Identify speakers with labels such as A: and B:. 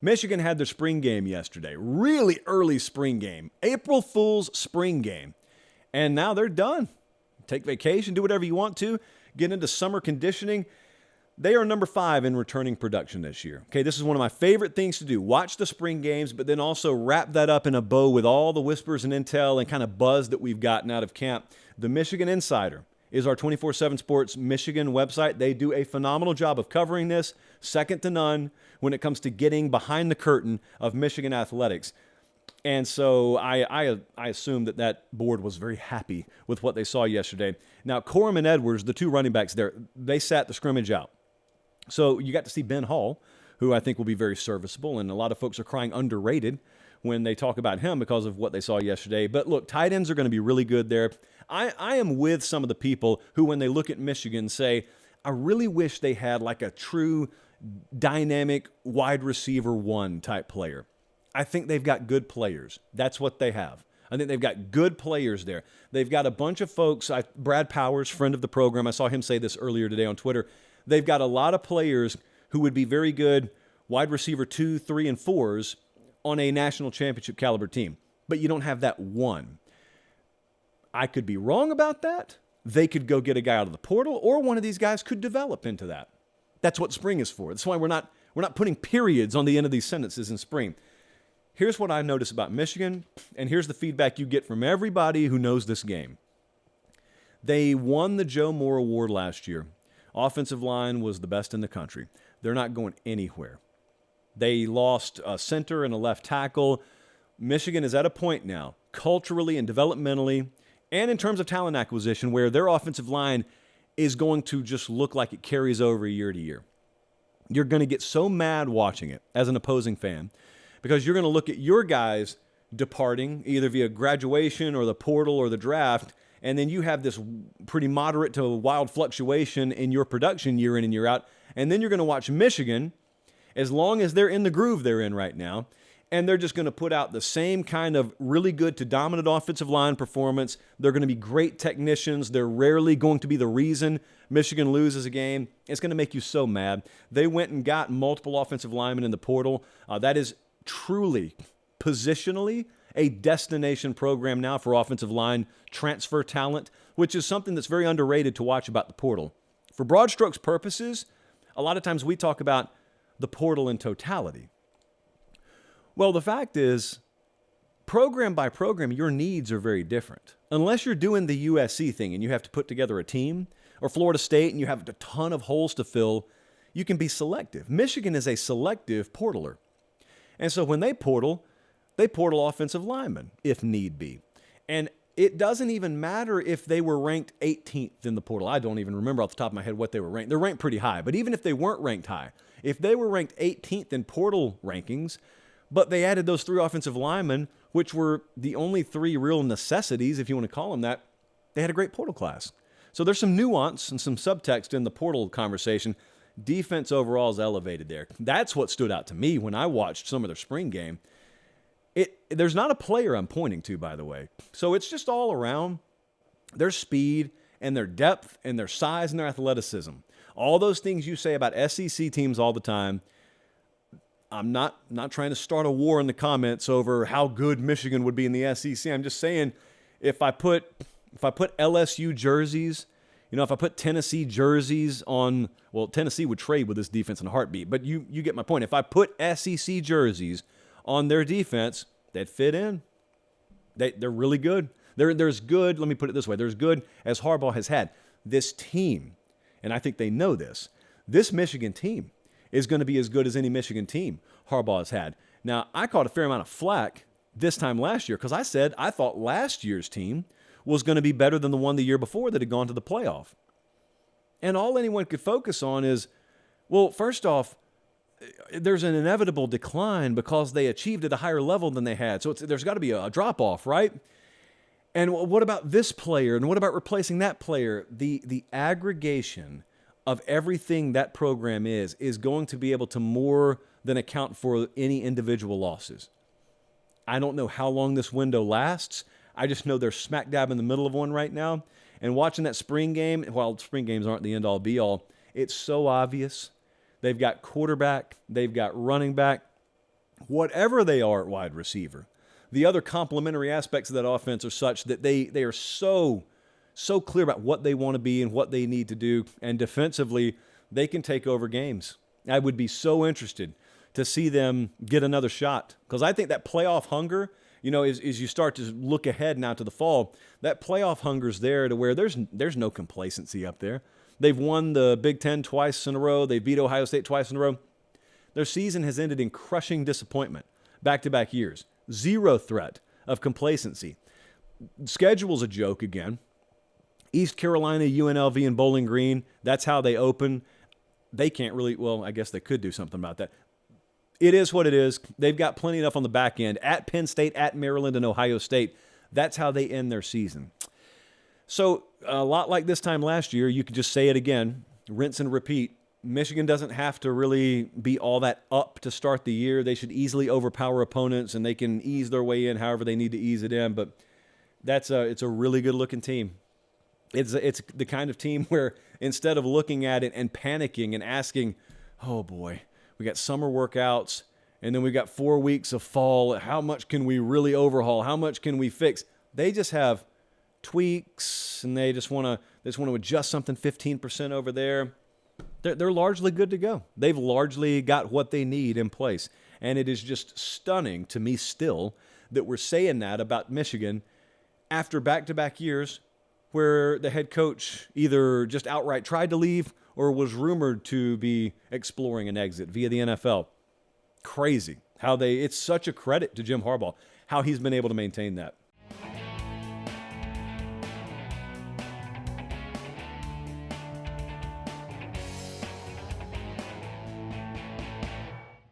A: Michigan had their spring game yesterday. Really early spring game. April Fool's spring game. And now they're done. Take vacation, do whatever you want to, get into summer conditioning. They are number 5 in returning production this year. Okay, this is one of my favorite things to do. Watch the spring games, but then also wrap that up in a bow with all the whispers and intel and kind of buzz that we've gotten out of camp. The Michigan Insider is our 24/7 Sports Michigan website. They do a phenomenal job of covering this, second to none when it comes to getting behind the curtain of Michigan athletics. And so I assume that board was very happy with what they saw yesterday. Now, Corum and Edwards, the 2 running backs there, they sat the scrimmage out. So you got to see Ben Hall, who I think will be very serviceable, and a lot of folks are crying underrated when they talk about him because of what they saw yesterday. But look, tight ends are going to be really good there. I am with some of the people who, when they look at Michigan, say, I really wish they had like a true dynamic wide receiver 1 type player. I think they've got good players. That's what they have. I think they've got good players there. They've got a bunch of folks. Brad Powers, friend of the program, I saw him say this earlier today on Twitter. They've got a lot of players who would be very good wide receiver 2, 3, and 4s on a national championship caliber team. But you don't have that one. I could be wrong about that. They could go get a guy out of the portal, or one of these guys could develop into that. That's what spring is for. That's why we're not putting periods on the end of these sentences in spring. Here's what I notice about Michigan, and here's the feedback you get from everybody who knows this game. They won the Joe Moore Award last year. Offensive line was the best in the country. They're not going anywhere. They lost a center and a left tackle. Michigan is at a point now, culturally and developmentally, and in terms of talent acquisition, where their offensive line is going to just look like it carries over year to year. You're going to get so mad watching it as an opposing fan because you're going to look at your guys departing either via graduation or the portal or the draft, and then you have this pretty moderate to wild fluctuation in your production year in and year out. And then you're going to watch Michigan, as long as they're in the groove they're in right now, and they're just going to put out the same kind of really good to dominant offensive line performance. They're going to be great technicians. They're rarely going to be the reason Michigan loses a game. It's going to make you so mad. They went and got multiple offensive linemen in the portal. That is truly, positionally, a destination program now for offensive line transfer talent, which is something that's very underrated to watch about the portal. For broad strokes purposes, a lot of times we talk about the portal in totality. Well, the fact is, program by program, your needs are very different. Unless you're doing the USC thing and you have to put together a team, or Florida State and you have a ton of holes to fill, you can be selective. Michigan is a selective portaler. And so when they portal offensive linemen, if need be. And it doesn't even matter if they were ranked 18th in the portal. I don't even remember off the top of my head what they were ranked. They're ranked pretty high. But even if they weren't ranked high, if they were ranked 18th in portal rankings, but they added those 3 offensive linemen, which were the only 3 real necessities, if you want to call them that, they had a great portal class. So there's some nuance and some subtext in the portal conversation. Defense overall is elevated there. That's what stood out to me when I watched some of their spring game. There's not a player I'm pointing to, by the way. So it's just all around their speed and their depth and their size and their athleticism. All those things you say about SEC teams all the time. I'm not trying to start a war in the comments over how good Michigan would be in the SEC. I'm just saying if I put LSU jerseys, if I put Tennessee jerseys on, well, Tennessee would trade with this defense in a heartbeat, but you get my point. If I put SEC jerseys on their defense, they'd fit in. They're really good. They're as good, let me put it this way, they're as good as Harbaugh has had. This team, and I think they know this Michigan team is going to be as good as any Michigan team Harbaugh has had. Now, I caught a fair amount of flack this time last year because I said I thought last year's team was going to be better than the one the year before that had gone to the playoff. And all anyone could focus on is, well, first off, there's an inevitable decline because they achieved at a higher level than they had. So there's got to be a drop-off, right? And what about this player? And what about replacing that player? The aggregation of everything that program is going to be able to more than account for any individual losses. I don't know how long this window lasts. I just know they're smack dab in the middle of one right now. And watching that spring game, while spring games aren't the end-all, be-all, it's so obvious. They've got quarterback. They've got running back. whatever they are at wide receiver, the other complementary aspects of that offense are such that they are so clear about what they want to be and what they need to do. And defensively, they can take over games. I would be so interested to see them get another shot, because I think that playoff hunger, as you start to look ahead now to the fall, that playoff hunger's there to where there's no complacency up there. They've won the Big Ten twice in a row. They beat Ohio State twice in a row. Their season has ended in crushing disappointment back-to-back years. Zero threat of complacency. Schedule's a joke again. East Carolina, UNLV, and Bowling Green, that's how they open. They can't really, well, I guess they could do something about that. It is what it is. They've got plenty enough on the back end. At Penn State, at Maryland, and Ohio State, that's how they end their season. So a lot like this time last year, you could just say it again, rinse and repeat. Michigan doesn't have to really be all that up to start the year. They should easily overpower opponents, and they can ease their way in however they need to ease it in. But it's a really good-looking team. It's the kind of team where instead of looking at it and panicking and asking, oh boy, we got summer workouts, and then we got 4 weeks of fall. How much can we really overhaul? How much can we fix? They just have tweaks, and they just want to adjust something 15% over there. They're largely good to go. They've largely got what they need in place. And it is just stunning to me still that we're saying that about Michigan after back-to-back years where the head coach either just outright tried to leave or was rumored to be exploring an exit via the NFL. Crazy how it's such a credit to Jim Harbaugh, how he's been able to maintain that.